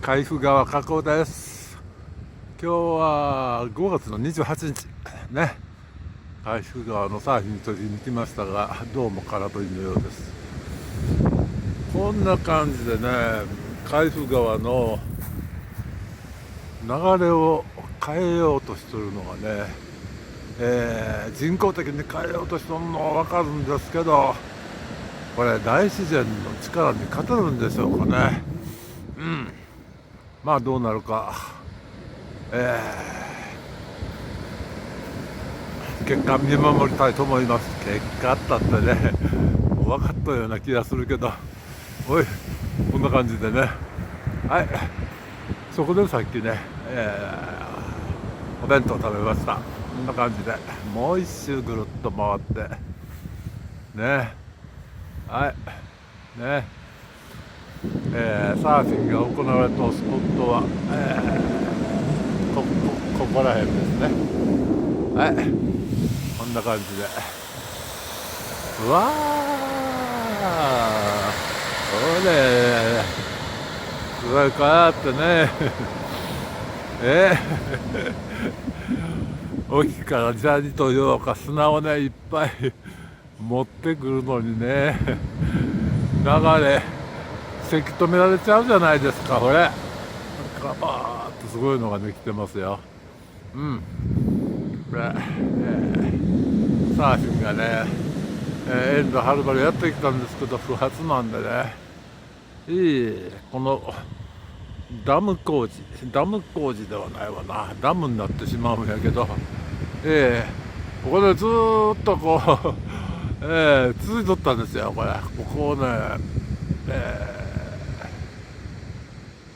海部川河口です。今日は5月の28日ね、海部川のサーフィンに取りに来ましたが、どうも空振りのようです。こんな感じでね、海部川の流れを変えようとしてるのがね、人工的に変えようとしてるのは分かるんですけど、これ大自然の力に勝てるんでしょうかね。まあどうなるか、結果見守りたいと思います。結果あったってね、分かったような気がするけど、おい、こんな感じでね、はい、そこでさっきね、お弁当食べました。こんな感じでもう一周ぐるっと回ってね、はいね、サーフィンが行われたスポットは、ここら辺ですね。はい、こんな感じで、うわー、それすごいかーってね沖から砂利というか砂をねいっぱい持ってくるのにね、流れせき止められちゃうじゃないですか。これなんかバーッとすごいのができてますよ。これ、サーフィンがね、遠路はるばるやってきたんですけど、不発なんでね、このダム工事ではないわな、ダムになってしまうんやけど、ここでずーっとこう、続いとったんですよ。これここをね、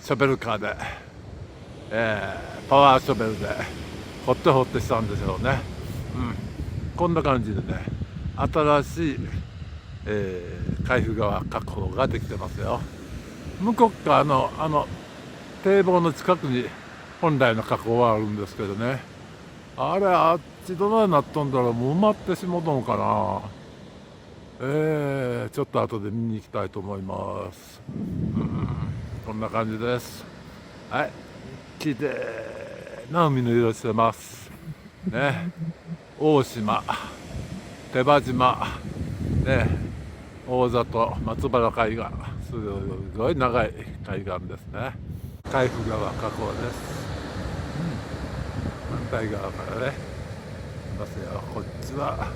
ショベルカーで、パワーショベルで掘ってしたんでしょうね。こんな感じでね、新しい、海部川河口ができてますよ。向こう側の堤防の近くに本来の河口はあるんですけどね、あれあっちどないなっとんだろう、もう埋まってしもとんかな。ちょっと後で見に行きたいと思います。こんな感じです。はい、綺麗な海の色してますね。大島、手羽島ね、大里、松原海岸、すごい長い海岸ですね。海部川河口です。反対側からねいますよ。こっちは、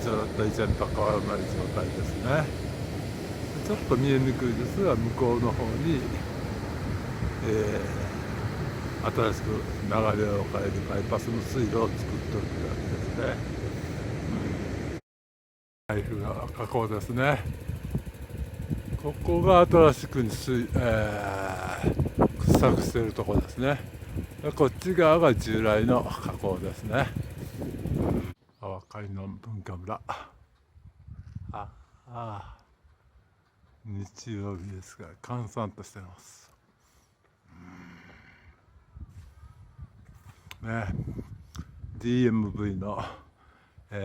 ずっと以前と変わらない状態ですね。ちょっと見えにくいですが、向こうの方に、新しく流れを変えるバイパスの水路を作っておくわけですね。海部川河口ですね。ここが新しく掘削しているところですね。こっち側が従来の河口ですね。阿波海の文化村。日曜日ですが閑散としてます。ね、DMV の、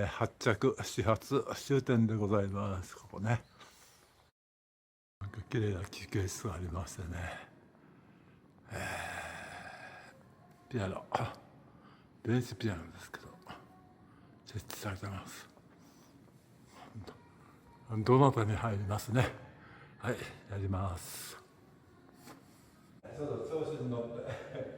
発着始発終点でございます。ここね、なんか綺麗な休憩室がありましてね、ピアノ、電子ピアノですけど設置されてます。どなたに入りますね。はい、やります。ちょっと調子に乗って